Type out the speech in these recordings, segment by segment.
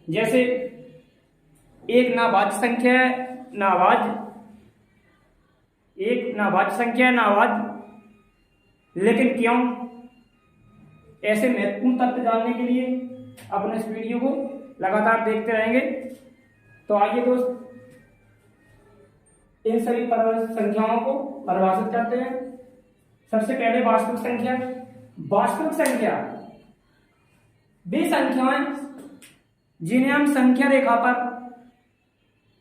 जैसे एक नाबाद संख्या है, एक नाबाद संख्या है, नाबाद, लेकिन क्यों? ऐसे महत्वपूर्ण तथ्य जानने के लिए अपने इस वीडियो को लगातार देखते रहेंगे। तो आइए दोस्त, इन सभी संख्याओं को परिभाषित करते हैं। सबसे पहले वास्तविक संख्या। वास्तविक संख्या वे संख्याएं जिन्हें हम संख्या रेखा पर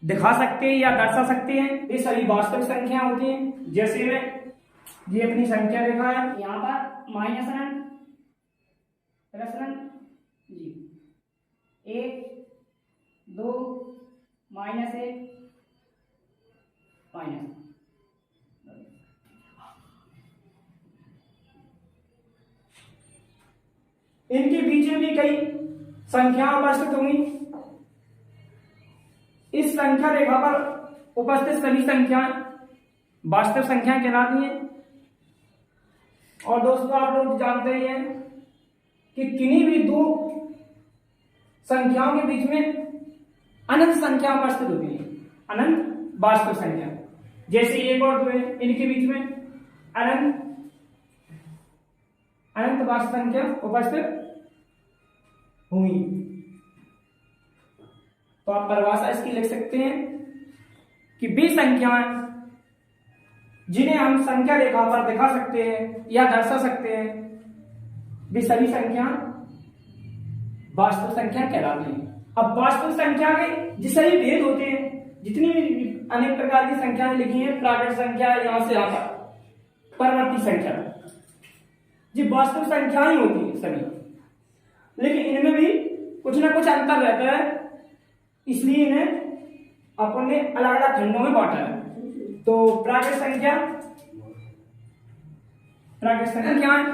दिखा सकते हैं या दर्शा सकते हैं, ये सभी वास्तविक संख्या होती हैं। जैसे में ये अपनी संख्या रेखा है, यहाँ पर माइनस अनंत, प्लस अनंत जी, 1 2 -1 माइनस। इनके बीच में भी कई संख्याएं उपस्थित होंगी। इस संख्या रेखा पर उपस्थित सभी संख्याएं वास्तविक संख्याएं कहलाती हैं। और दोस्तों, आप लोग जानते ही हैं कि किन्हीं भी दो संख्याओं के बीच में अनंत संख्या उपस्थित होती है, अनंत वास्तविक संख्या। जैसे 1 और 2 है, इनके बीच में अनंत वास्तविक संख्या उपस्थित होंगी। तो आप परिभाषा इसकी लिख सकते हैं कि वे संख्याएं जिन्हें हम संख्या रेखा पर दिखा सकते हैं या दर्शा सकते हैं, वे सभी संख्या वास्तविक संख्या कहलाती हैं। अब वास्तविक संख्या के जितने भी भेद होते हैं, जितनी भी अनेक प्रकार की संख्याएं लिखी हैं, प्राकृत संख्या, यहां से यहां तक परवर्ती संख्या, ये वास्तविक संख्या ही होती है सभी। लेकिन इनमें भी कुछ ना कुछ अंतर रहता है, इसलिए इन्हें अपन ने अलग अलग खंडों में बांटा है। तो प्राकृत संख्या क्या है?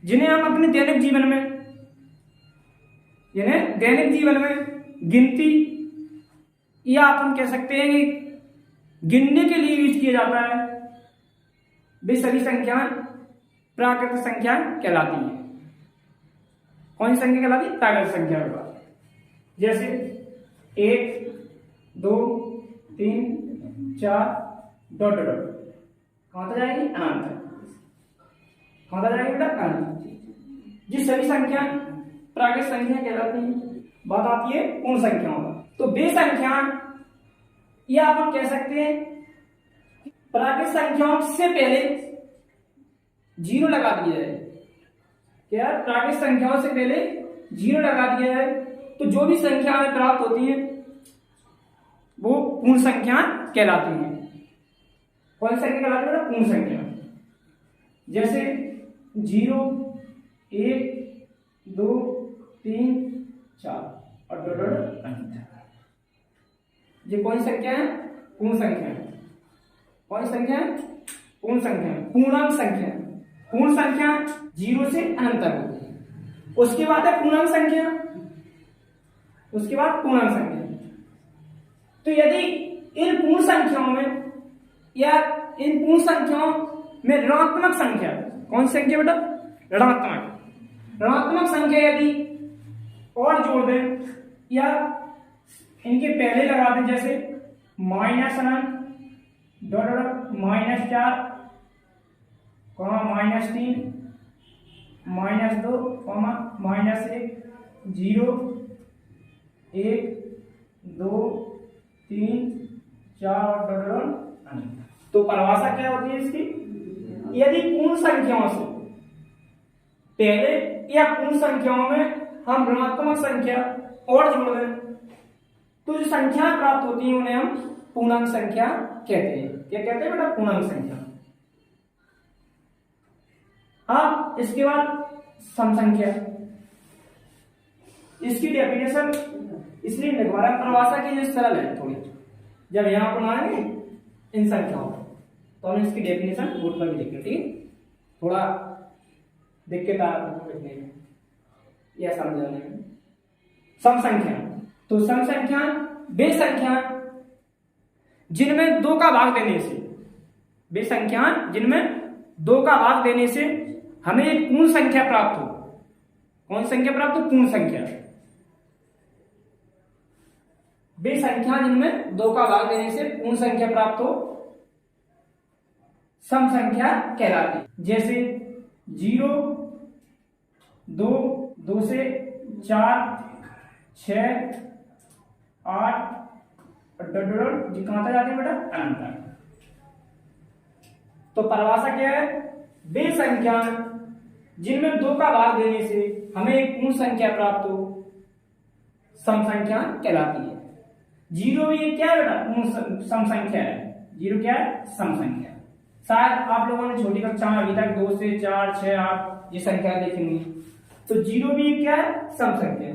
जिन्हें हम अपने दैनिक जीवन में गिनती या अपन कह सकते हैं कि गिनने के लिए यूज किया जाता है, वे सभी संख्याएं प्राकृत संख्या कहलाती हैं। कौन सी संख्या कहलाती है? प्राकृत संख्या। जैसे 1 2 3 4 ... कहां तक जाएगी? अनंत। कहां तक जाएगी बेटा? अनंत। ये सभी संख्या प्राकृत संख्या कहलाती है। बात आती है पूर्ण संख्याओं का। तो वे संख्या या आप कह सकते हैं प्राकृत संख्याओं से पहले 0 लगा दिया है। क्या? प्राकृत संख्याओं से पहले 0 लगा दिया है, तो जो भी संख्या हमें प्राप्त होती है वो पूर्ण संख्या कहलाती है। कौन संख्या कहलाती है? पूर्ण संख्या। जैसे 0 1 2 3 4 और अनंत। ये कौन संख्या है? पूर्ण संख्या है। कौन संख्या है? पूर्ण संख्या, पूर्णांक संख्या। पूर्ण संख्या 0 से अनंत तक होती है। उसके बाद है पूर्णांक संख्या, उसके बाद पूर्णांक संख्या। तो यदि इन पूर्ण संख्याओं में या इन पूर्ण संख्याओं में ऋणात्मक संख्या, कौन सी संख्या बेटा? ऋणात्मक संख्या यदि और जोड़ दें या इनके पहले लगा दें, जैसे माइनस अनंत -4 -3 -2 -1 0 1 2 3 4 अनंत। तो परिभाषा क्या होती है इसकी? यदि पूर्ण संख्याओं से पहले या पूर्ण संख्याओं में हम ऋणात्मक संख्या और जोड़ दें, तो जो संख्या प्राप्त होती है उन्हें हम पूर्णांक संख्या कहते हैं। क्या कहते हैं बेटा? पूर्णांक संख्या। अब इसके बाद सम संख्या। इसकी डेफिनेशन इसलिए लिखवा रहा, परिभाषा की जो सरल है थोड़ी। जब यहां पर आएंगे इन संख्याओं तो हम इसकी डेफिनेशन बोर्ड पर भी लिखेंगे, ठीक है? थोड़ा दिक्कत आ रहा है लिखने में या समझाने में। सम संख्या। तो सम संख्या वे संख्या जिनमें 2 का भाग देने से, वे संख्या जिनमें 2 का भाग देने से हमें एक पूर्ण संख्या प्राप्त हो। कौन संख्या प्राप्त हो? पूर्ण संख्या। वे संख्या जिनमें 2 का भाग देने से पूर्ण संख्या प्राप्त हो सम संख्या कहलाती। जैसे 0, 2, 2 से 4, 6, 8 और जी कहां तक जाते हैं बेटा? अनंत तक। तो परिभाषा क्या है? वे संख्या जिनमें 2 का भाग देने से हमें एक पूर्ण संख्या प्राप्त हो सम संख्या कहलाती है। 0 भी क्या है बेटा? सम संख्या है। 0 क्या है? सम संख्या। शायद आप लोगों ने छोटी कक्षा में अभी तक 2 से 4, 6, 8 ये संख्या देखी होंगी। तो 0 भी क्या है? सम संख्या।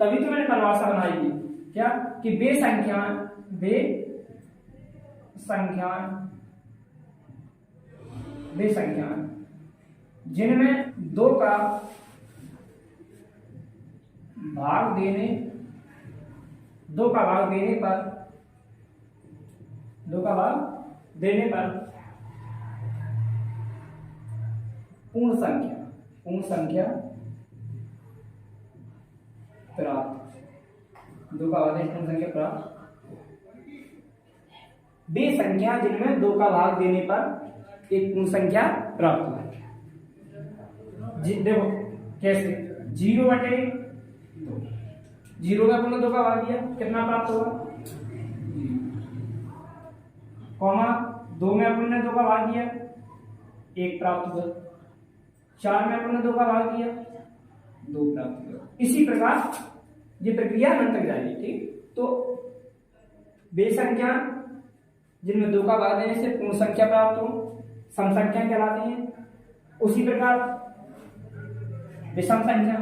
तभी तो मैंने परिभाषा बनाई थी क्या कि वे संख्या जिनमें 2 का भाग देने पर पूर्ण संख्या प्राप्त, 2 का भाग देने पूर्ण संख्या प्राप्त। वे संख्या जिनमें 2 का भाग देने पर एक पूर्ण संख्या प्राप्त हुआ। देखो कैसे? 0/2, 0 का अपन 2 का भाग दिया, कितना प्राप्त होगा? कॉमा 2 में अपन ने 2 का भाग दिया, 1 प्राप्त हुआ। 4 में अपन ने 2 का भाग दिया, 2 प्राप्त हुआ। इसी प्रकार ये प्रक्रिया अंत तक जाएगी। ठीक, तो वे संख्या जिनमें 2 का भाग देने से पूर्ण संख्या प्राप्त हो सम संख्या कहलाती है। उसी प्रकार विषम संख्या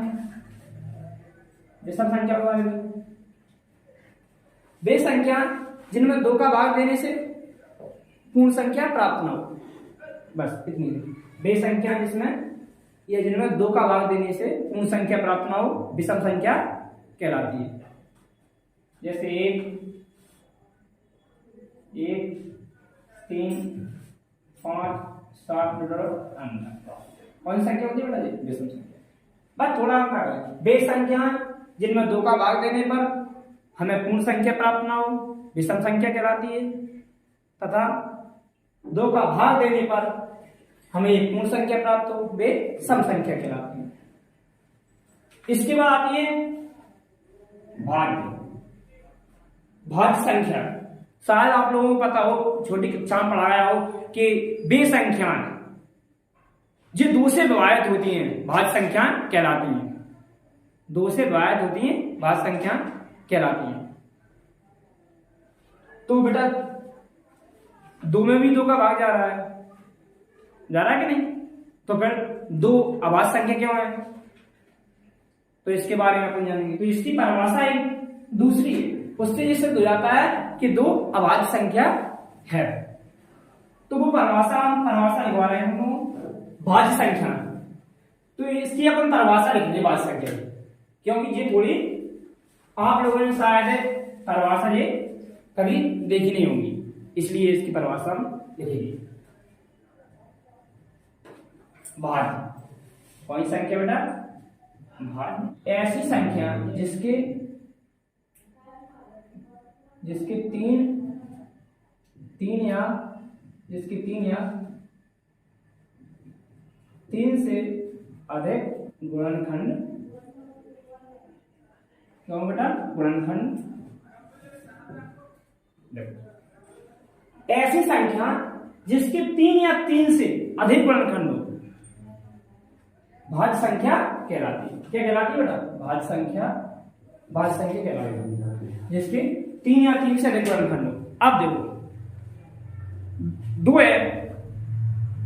के बारे में, वे संख्या जिनमें 2 का भाग देने से पूर्ण संख्या प्राप्त न हो, बस इतनी। वे संख्या जिनमें 2 का भाग देने से पूर्ण संख्या प्राप्त न हो विषम संख्या कहलाती है। जैसे 1, 3, 5, 7 कौन सी संख्या होती है बेटा? विषम संख्या। बस थोड़ा वे संख्या जिनमें 2 का भाग देने पर हमें पूर्ण संख्या प्राप्त ना हो विषम संख्या कहलाती है, तथा 2 का भाग देने पर हमें एक पूर्ण संख्या प्राप्त हो वे सम संख्या कहलाती है। इसके बाद आती है भाज्य संख्या। शायद आप लोगों को पता हो, छोटी कक्षा में पढ़ाया हो कि वे संख्याएं जो 2 से विभाजित होती हैं भाज्य संख्या कहलाती हैं। 2 से विभाजित होती हैं भाज्य संख्या कहलाती हैं। तो बेटा 2 में भी 2 का भाग जा रहा है कि नहीं? तो फिर 2 अभाज्य संख्या क्यों है? तो इसके बारे में अपन जानेंगे। तो इसकी परिभाषा एक दूसरी है, उससे ये सिद्ध हो जाता है कि 2 अभाज्य संख्या है। तो वो परिभाषा लिखवा रहे हैं हम भाज्य संख्या। तो इसकी अपन परिभाषा लिखेंगे भाज्य संख्या, क्योंकि ये थोड़ी आप लोगों ने शायद परिभाषा ये कभी देखी नहीं होगी, इसलिए इसकी परिभाषा हम लिखेंगे। भाज्य कौन सी संख्या बेटा? भाज्य ऐसी संख्या जिसके 3 से अधिक गुणनखंड, क्यों बेटा? गुणनखंड। ऐसी संख्या जिसके 3 या 3 से अधिक गुणनखंड हो भाज्य संख्या कहलाती है। क्या कहलाती है बेटा? भाज्य संख्या कहलाती है जिसके 3 या 3 से अधिक गुणनखंड हो। अब देखो 2 है,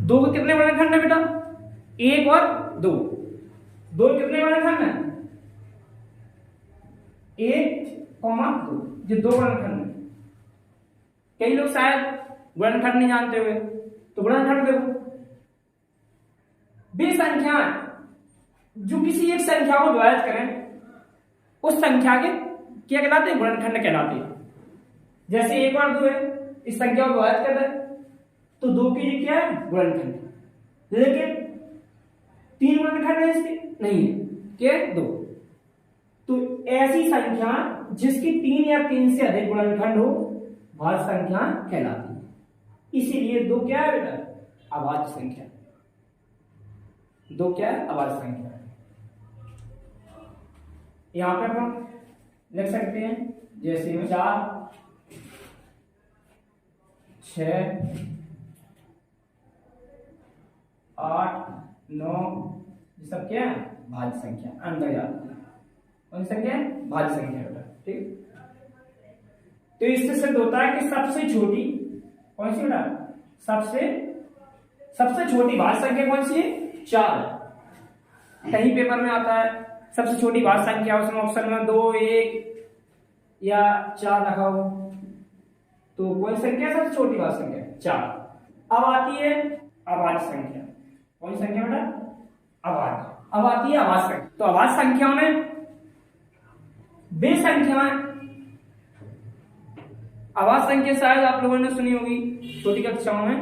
2 के कितने गुणनखंड है बेटा? 1 और 2। 2 कितने गुणनखंड है? 1, 2, ये 2 गुणनखंड है। कई लोग शायद गुणनखंड नहीं जानते हुए, तो गुणनखंड देखो, वे संख्या जो किसी एक संख्या को विभाजित करें उस संख्या के क्या कहलाते हैं? गुणनखंड कहलाते हैं। जैसे 1 और 2 है, इस संख्या को विभाजित कर रहे तो 2 की क्या है? गुणनखंड। लेकिन 3 गुणनखंड है इसके नहीं है, क्या? 2। तो ऐसी संख्या जिसकी 3 या 3 से अधिक गुणनखंड हो भाज्य संख्या कहलाती है। इसीलिए 2 क्या है बेटा? अभाज्य संख्या। 2 क्या है? अभाज्य संख्या। यहां पे हम लिख सकते हैं जैसे 4, 6, 8, 9 ये सब क्या है? भाज्य संख्या अंदर जाती है। कौन सी संख्या है? भाज्य संख्या बेटा। ठीक, तो इससे सिद्ध होता है कि सबसे छोटी कौन सी बेटा? सबसे छोटी भाज्य संख्या कौन सी है? 4। कहीं पेपर में आता है सबसे छोटी भाज्य संख्या, उसमें ऑप्शन में 2, 1 या 4 रखा हो, तो कौन सी संख्या सबसे छोटी भाज्य संख्या? 4। अब आती है अभाज्य संख्या। कौन सी संख्या बेटा? अभाज्य। अब आती है अभाज्य संख्या। तो अभाज्य संख्याओं में वे संख्याएं, अभाज्य संख्या शायद आप लोगों ने सुनी होगी छोटी कक्षाओं में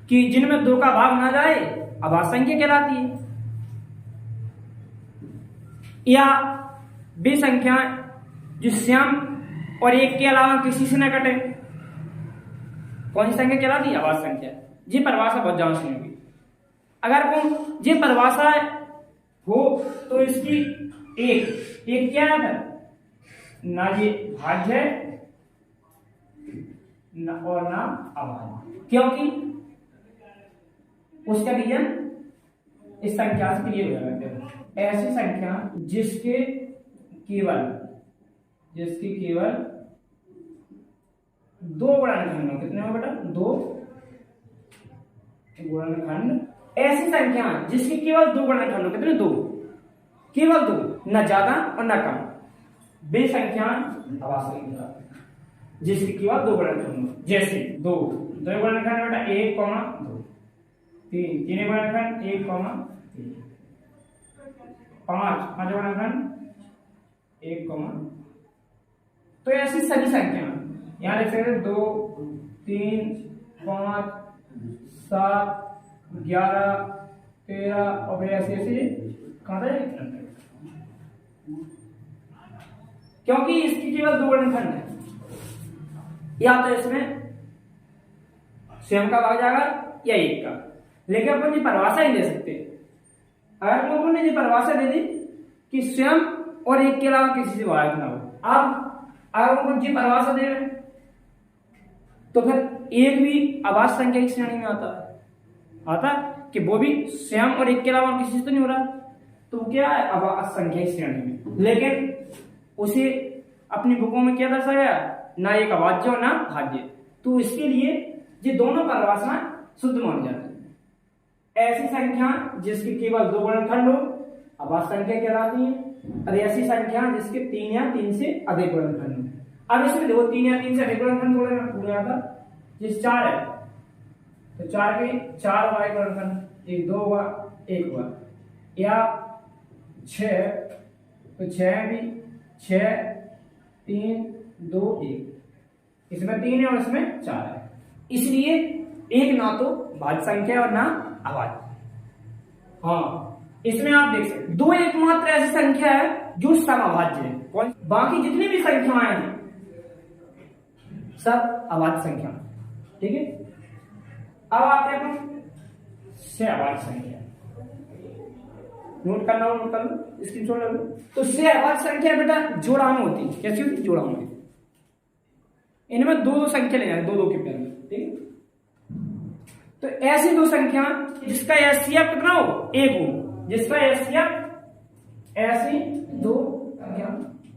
कि जिनमें 2 का भाग ना जाए अभाज्य संख्या कहलाती है, या वे संख्याएं जो स्वयं और 1 के अलावा किसी से न कटे, कौन सी संख्या कहलाती है? अभाज्य संख्या। ये परिभाषा बहुत ज्यादा सुनी होगी। अगर वो ये परिभाषा हो तो इसकी एक क्या है ना? ये भाज्य है ना और ना अभाज्य, क्योंकि उसका रीजन इस संख्या से क्लियर हो जाता है। ऐसी संख्या जिसके केवल 2 गुणनखंड हो। कितने हो बेटा? 2 गुणनखंड। ऐसी संख्या जिसके केवल 2 गुणनखंड हो। कितने? 2, केवल 2, न ज्यादा और न कम, वे संख्या अभाज्य संख्या जिसके केवल 2 गुणनखंड हो। जैसे 2 गुणनखंड बेटा 1, 2, 3 गुणनखंड 1, 3, 5 गुणनखंड 1, तो ऐसी सभी संख्या यहां लिख सकते 2, 3, 5, 7, 11, 13 और फिर ऐसे कहां तक, क्योंकि इसकी केवल 2 गुणनखंड है। या तो इसमें स्वयं का भाग जाएगा या 1 का, लेकिन अपन ये परिभाषा ही दे सकते हैं। अगर लोगों ने ये परिभाषा दे दी कि स्वयं और 1 के अलावा किसी से भाग ना हो, अब अगर उनको ये परिभाषा दे तो फिर 1 भी अभाज्य संख्या की श्रेणी में आता कि वो भी स्वयं और 1 के अलावा किसी से तो नहीं हो रहा, तो क्या है? अभाज्य संख्या की श्रेणी में। लेकिन उसे अपनी बुकों में क्या दर्शाया गया? ना एक अभाज्य और ना भाज्य। तो इसके लिए ये दोनों परिभाषाएं शुद्ध मानी जाती है। ऐसी संख्या जिसके केवल 2 गुणनखंड हो अभाज्य संख्या कहलाती है, और ऐसी संख्या जिसके 3 या 3 से अधिक गुणनखंड हो। अब इसमें देखो 3 या 3 से अधिक गुणनखंड बोला जाता, जिस 4 है तो 4 के 4 वाई गुणनखंड, 1 2 हुआ 1 हुआ, या 6 तो 6 भी 6 3 2 1, इसमें 3 है और इसमें 4 है, इसलिए एक ना तो भाज्य संख्या और ना अभाज्य। हाँ, इसमें आप देख सकते 2 एकमात्र ऐसी संख्या है जो समअभाज्य है। कौन? बाकी जितनी भी संख्याएं हैं सब अभाज्य संख्या। ठीक है, अब आते हैं अपन सहअभाज्य संख्या। नोट करना हो नोट कर लो, स्क्रीनशॉट ले लो। तो सहअभाज्य संख्या बेटा जोड़ा में होती है। कैसी होती? जोड़ा में। इनमें 2 संख्या ले जाए, 2 के पेयर में। ठीक है, तो ऐसी 2 संख्या जिसका एचसीएफ कितना हो? 1 हो, जिसका एचसीएफ ऐसी 2 संख्या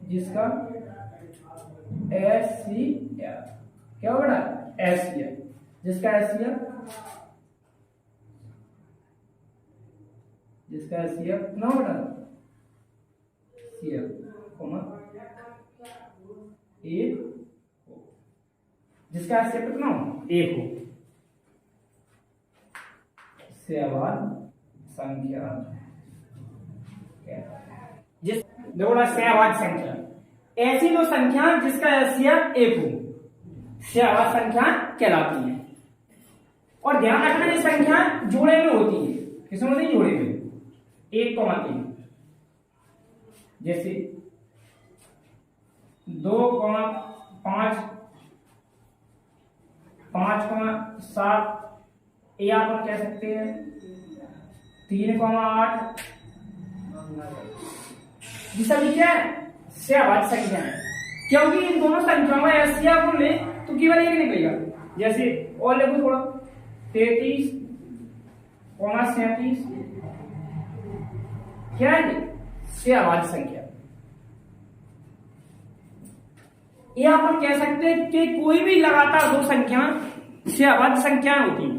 जिसका एचसीएफ क्या होगा? एचसीएफ जिसका एचसीएफ कितना होगा? सीएफ एक हो, जिसका एचसीएफ कितना हो? 1 हो। सहअभाज्य संख्या जिस दोनों सहअभाज्य संख्या ऐसी 2 संख्या जिसका एचसीएफ 1 हो सहअभाज्य संख्या कहलाती है। और ध्यान रखना ये संख्या जोड़े में होती है। किसमें होती है? जोड़े में। 1, 3 जैसे 2,5, 5,7, या अपन कह सकते हैं 3,8। ये सभी क्या है? सहभाज्य संख्या है, क्योंकि इन दोनों संख्याओं का एलसीएम को ले तो केवल एक निकलेगा। जैसे और लिखो थोड़ा 33,37 क्या है? सहभाज्य संख्या। ये अपन कह सकते हैं कि कोई भी लगातार दो संख्या सहभाज्य संख्याएं होती हैं।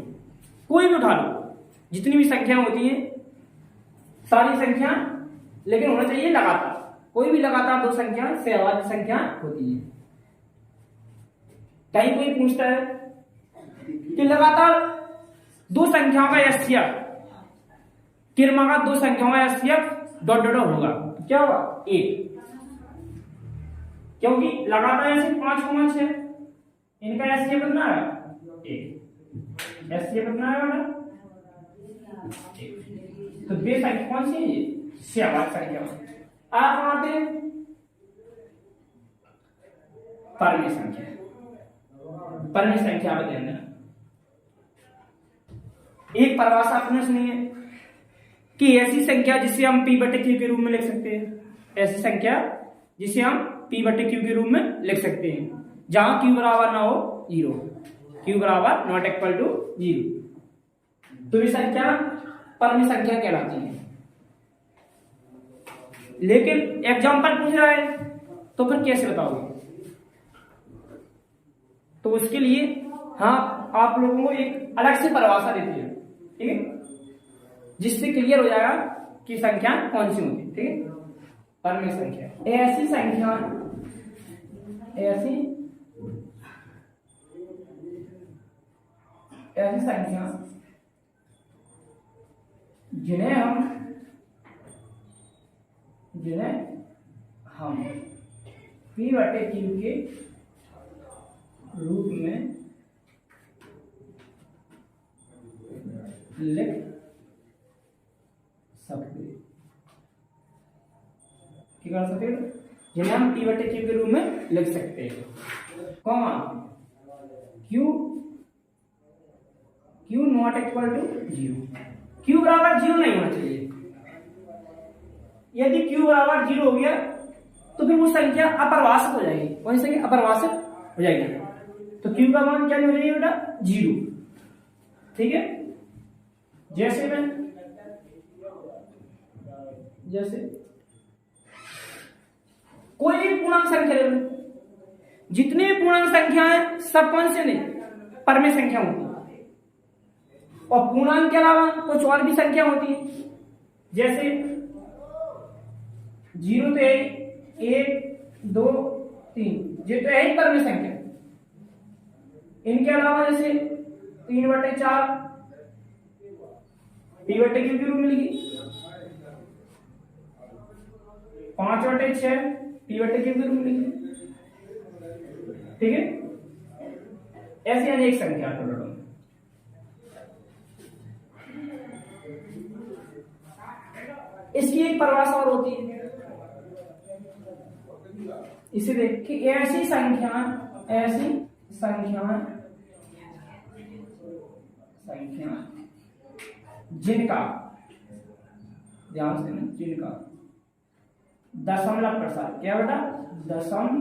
कोई भी उठा लो, जितनी भी संख्या होती हैं सारी संख्या, लेकिन होना चाहिए लगातार। कोई भी लगातार दो संख्या सहभाज्य संख्या होती है। कहीं कोई पूछता है कि लगातार दो संख्याओं का एलसीएम, क्रमागत दो संख्याओं का एलसीएम डॉट डॉट होगा, क्या होगा? 1, क्योंकि लगातार ऐसे 5,6 इनका एलसीएम कितना है? 1। एलसीएम कितना है बेटा? 1। तो बे संख्या कौन सी है? सहभाज्य संख्या। आप आते हैं परमेय संख्या। परमेय संख्या में ध्यान देना। एक परिभाषा आपने सुनी है कि ऐसी संख्या जिसे हम p बटे q के रूप में लिख सकते हैं। ऐसी संख्या जिसे हम p बटे q के रूप में लिख सकते हैं जहां q बराबर ना हो 0, q बराबर नॉट इक्वल टू 0। तो ये संख्या परमेय संख्या कहलाती है। लेकिन एग्जाम्पल पूछ रहा है तो फिर कैसे बताओगे? तो उसके लिए हाँ आप लोगों को एक अलग से परिभाषा देती है, ठीक है, जिससे क्लियर हो जाएगा कि संख्या कौन सी होती है। ठीक है, परमेय संख्या ऐसी संख्या, ऐसी संख्या जिन्हें हम p बटे q के रूप में लिख सकते, क्या कर सकते? जिन्हें हम p बटे q के रूप में लिख सकते हैं, कौन? q not equal to 0। q बराबर 0 नहीं होना चाहिए। यदि q बराबर 0 हो गया तो फिर वो संख्या अपरिभाषित हो जाएगी। कौन सी संख्या? अपरिभाषित हो जाएगी। तो q का मान क्या हो जाएगा बेटा? 0। ठीक है, जैसे कोई भी पूर्णांक संख्या ले लो, जितनी भी पूर्णांक संख्या है सब कौन से नहीं? परमेय संख्या होती है। और पूर्णांक के अलावा कुछ और भी संख्या होती है, जैसे 0 तो 1, 2, 3, ये तो है ही परमेय संख्या। इनके अलावा जैसे 3/4 p बटे q के रूप में लिखी, 5/6 p बटे q के रूप में लिखी। ठीक है, ऐसी अनेक संख्या टोटल। इसकी एक परिभाषा और होती है, इसे देख कि ऐसी संख्या जिनका, ध्यान से ना, जिनका दशमलव प्रसार, क्या बेटा? दशमलव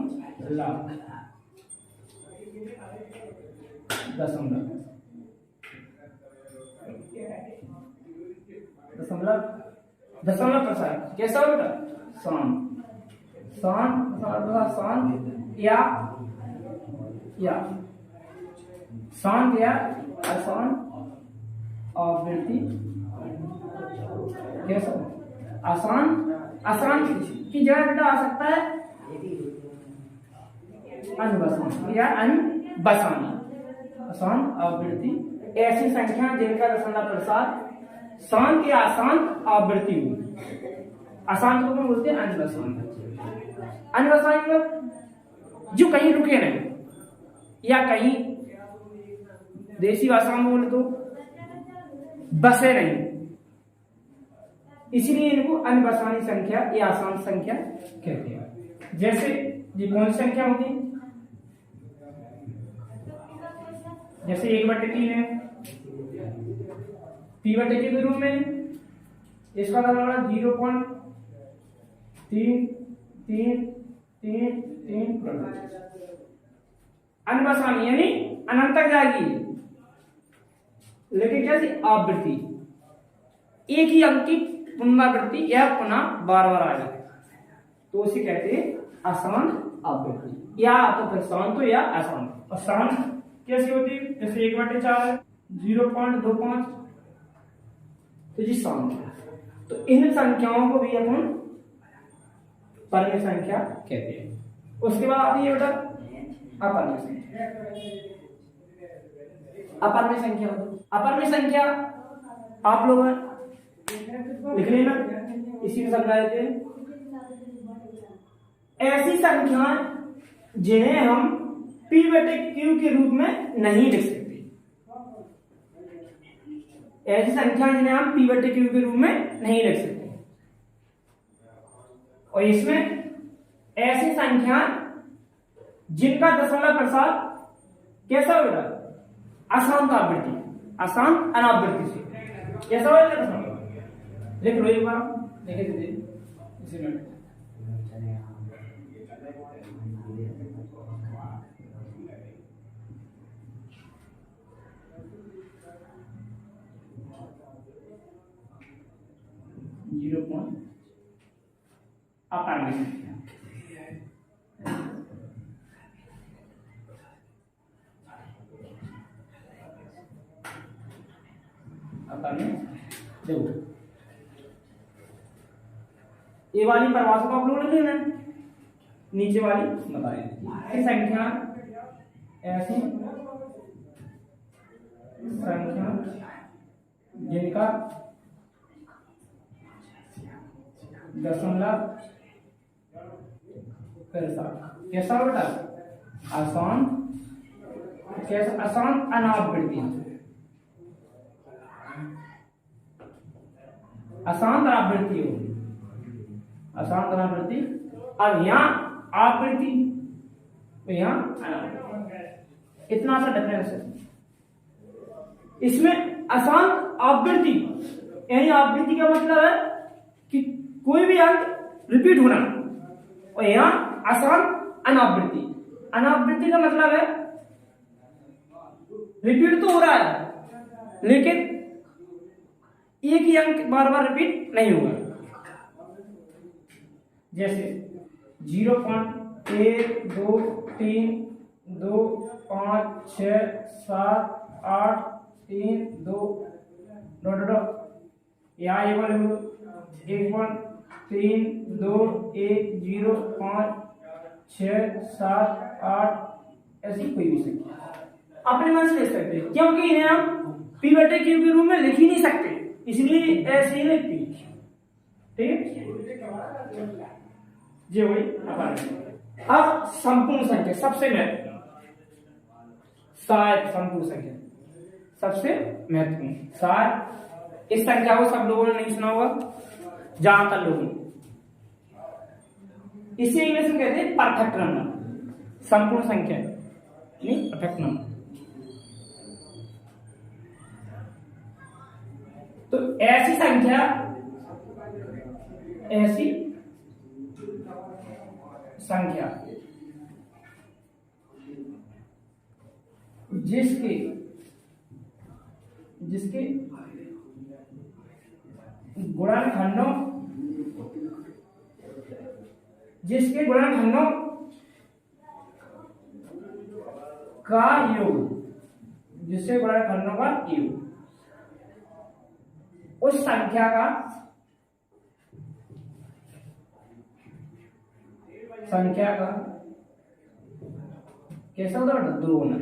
प्रसार कैसा हो बेटा? शांत या शांत या अशांत आवृत्ति। कैसा? अशांत की जगह बेटा आ सकता है अनबसानी या अनबसानी, अशांत आवृत्ति। ऐसी संख्या जिनका दशमलव प्रसार शांत या अशांत आवृत्ति हो। अशांत को बोलते हैं अनबसानी। अनबसानी मतलब जो कहीं रुके नहीं, या कहीं देसी भाषा में बोले तो बसे नहीं, इसलिए इनको अनबसानी संख्या या अशांत संख्या कहते हैं। जैसे जी कौन सी संख्या होगी? जैसे 1/3 है, p/q के रूप में, इसका मतलब 0.33333 अनवसानी यानी अनंत तक जाएगी, लेकिन कैसी आवृत्ति, एक ही अंक की पुनरावृत्ति या पुनः बार बार आएगा, तो उसे कहते हैं अशांत आवृत्ति, या तो फिर शांत या अशांत। और शांत कैसी होती है? जैसे 1/4 है, 0.25, तो जी शांत है। तो इन संख्याओं को भी अपन परम संख्या कहते हैं। उसके बाद आती है बेटा अपरम संख्या। अपरम संख्या, अपरम संख्या आप लोग लिख लेना, इसी में समझा देते हैं। ऐसी संख्याएं जिन्हें हम p/q के रूप में नहीं लिख सकते, ऐसी संख्याएं जिन्हें हम p/q के रूप में नहीं लिख सकते। और इसमें ऐसी संख्या जिनका दशमलव प्रसार कैसा होगा? अशांत आवृत्ति, अशांत अनावृत्ति से कैसा होगा? लिख लो एक बार, देखे थे इसी में। अपरम संख्या, देखो ये वाली परिभाषा को आप लोग लिख लेना, नीचे वाली बताइए। संख्या ऐसी संख्या जिनका दशमलव कैसा बेटा? अशांत, कैसा? अशांत अनावृत्ति, अशांत आवृत्ति होगी, अशांत अनावृत्ति। अब यहाँ आवृत्ति, तो यहाँ इतना सा डिफरेंस है। इसमें अशांत आवृत्ति यानी आवृत्ति का मतलब है कि कोई भी अंक रिपीट होना, और यहाँ अशांत अनावृत्ति, अनावृत्ति का मतलब है रिपीट तो हो रहा है लेकिन एक ही अंक बार बार रिपीट नहीं होगा। जैसे 0.1 2 3 2 5 6 7 8 3 2 यहाँ 1.3 2 1 0 5 6 7 8 ऐसी कोई भी संख्या अपने मन से ले सकते हैं, क्योंकि इन्हें हम p/q के रूप में लिख ही नहीं सकते, इसलिए ऐसे ही लिखती। ठीक, ये हुई। अब संपूर्ण संख्या सबसे महत्वपूर्ण, शायद संपूर्ण संख्या सबसे महत्वपूर्ण। शायद इस संख्या को सब लोगों ने नहीं सुना होगा, ज्यादातर लोगों, इसे इंग्लिश में कहते हैं परफेक्ट नंबर। संपूर्ण संख्या नहीं, परफेक्ट नंबर। तो ऐसी संख्या, ऐसी संख्या जिसके गुणनखंडों का योग, जिससे गुणनखंडों का योग उस संख्या का कैसा होता है? दो गुना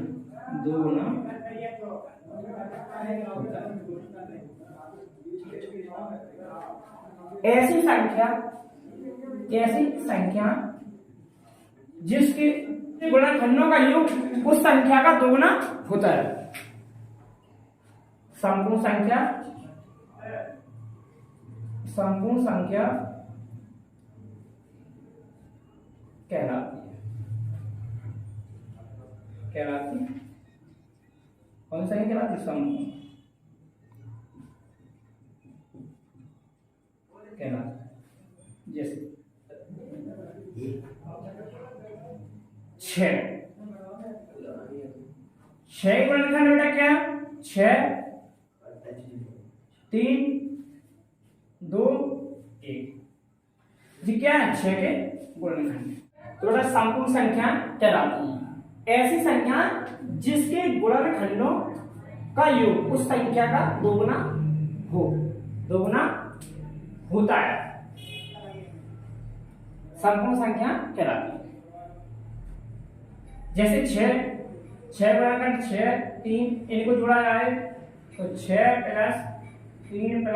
ऐसी संख्या जिसके गुणनखंडों का योग उस संख्या का दोगुना होता है, संपूर्ण संख्या कहलाती है। कहलाती, कौन सी संख्या कहलाती? समपूर्ण कहलाती। जैसे 6 गुणनखंड बेटा क्या? 6 3 2 1, जी क्या है? 6 के गुणनखंड। तो बेटा संपूर्ण संख्या कहलाती है ऐसी संख्या जिसके गुणनखंडों का योग उस संख्या का दोगुना होता है, संपूर्ण संख्या कहलाती है। जैसे 6 गुणनखंड 6 3, इनको जोड़ा जाए तो 6 + 3 +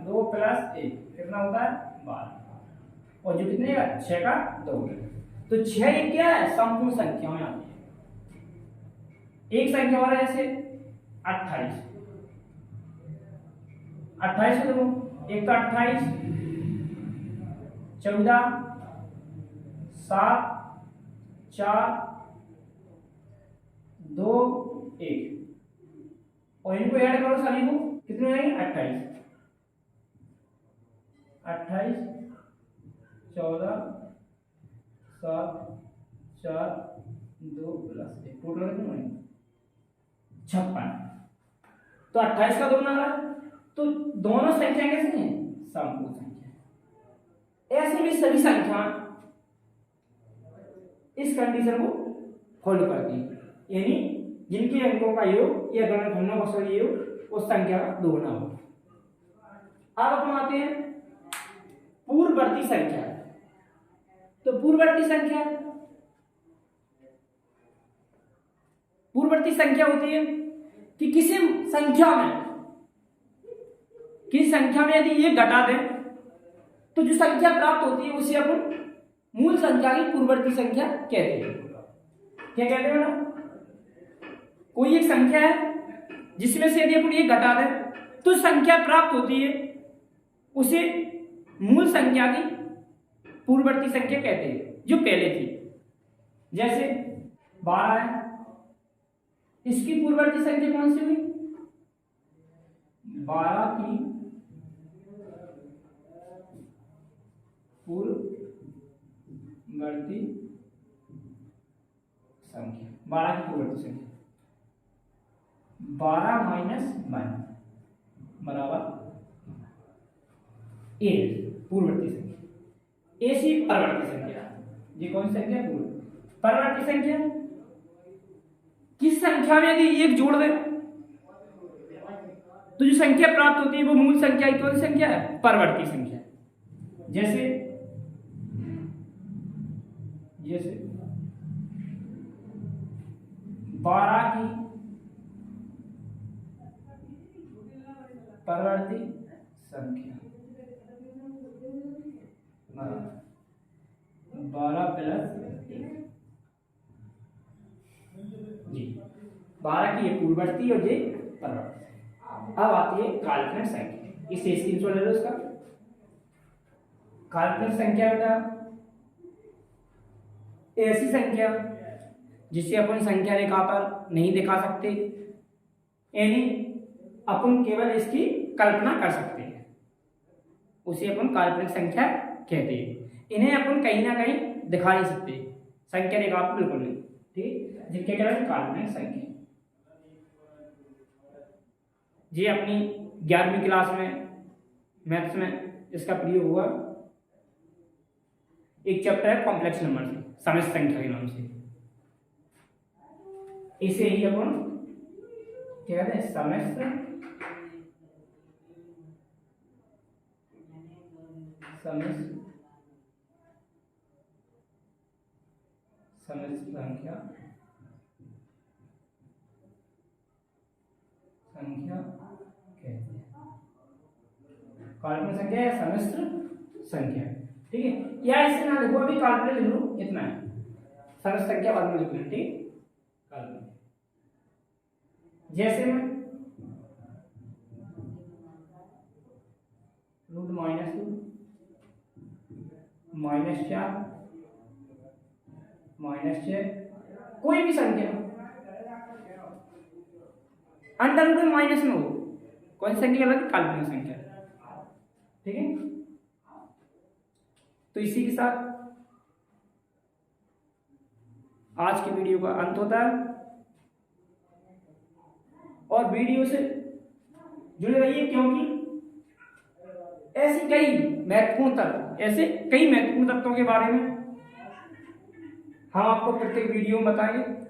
2 + 1 कितना होता है? 12, और जो कितने का? 6 का दोगुना। तो 6 ये क्या है? संपूर्ण संख्या में आती है। एक संख्या और है जैसे 28 को देखो, एक तो 28 14 7 4 2 1, और इनको ऐड करो सभी को, कितने हो जाएंगे? 28 14 7 4 2 + 1, टोटल कितने होंगे? 56। तो 28 का दोगुना आ रहा है, तो दोनों संख्या कैसी हैं? संपूर्ण संख्या। ऐसे भी सभी संख्या इस कंडीशन को फॉलो करती है, यानी जिनके अंकों का योग या गुणनखंडों का सही योग उस संख्या का दोगुना हो। अब अपन आते हैं पूर्ववर्ती संख्या। तो पूर्ववर्ती संख्या होती है कि किसी संख्या में यदि ये घटा दें तो जो संख्या प्राप्त होती है उसे अपन मूल संख्या की पूर्ववर्ती संख्या कहते हैं। क्या कहते हैं ना? कोई एक संख्या है जिसमें से यदि अपन ये घटा दें तो संख्या प्राप्त होती है, उसे मूल संख्या की पूर्ववर्ती संख्या कहते हैं जो पहले थी। जैसे 12 है, इसकी पूर्ववर्ती संख्या कौन सी हुई? 12 की पूर्ववर्ती संख्या, 12 की पूर्ववर्ती संख्या 12 - 1 बराबर 8, पूर्ववर्ती संख्या। ऐसी परवर्ती संख्या, ये कौन सी संख्या? परवर्ती संख्या। किस संख्या में यदि एक जोड़ दें तो जो संख्या प्राप्त होती है वो मूल संख्या की कौन सी संख्या है? परवर्ती संख्या। जैसे 12 की परवर्ती संख्या 12 + 1, जी 12 की ये पूर्ववर्ती और ये परवर्ती। अब आती है काल्पनिक संख्या, इसे स्क्रीनशॉट ले लो इसका। काल्पनिक संख्या बेटा ऐसी संख्या जिसे अपन संख्या रेखा पर नहीं दिखा सकते, यानी अपन केवल इसकी कल्पना कर सकते हैं, उसे अपन काल्पनिक संख्या कहते हैं। इन्हें अपन कहीं ना कहीं दिखा नहीं सकते, संख्या रेखा पर बिल्कुल नहीं, ठीक। जिनके कहते हैं काल्पनिक संख्या। जी अपनी 11वीं क्लास में मैथ्स में इसका प्रयोग हुआ। एक चैप्टर है कॉम्प्लेक्स नंबर से, समस्त संख्या के नाम से। इसे ही अपन क्या कहते हैं? समस्त संख्या कहते हैं। काल्पनिक संख्या या समस्त संख्या, ठीक है। या इससे ना देखो, अभी काल्पनिक लिख लो, इतना है, समस्त संख्या बाद में लिख लो, ठीक। काल्पनिक जैसे में रूट -2 -4 -6 कोई भी संख्या अंडर रूट में माइनस में हो, कौन सी संख्या कहलाती है? काल्पनिक संख्या। ठीक है, तो इसी के साथ आज की वीडियो का अंत होता है, और वीडियो से जुड़े रहिए, क्योंकि ऐसे कई महत्वपूर्ण तत्वों के बारे में हम आपको प्रत्येक वीडियो में बताएंगे।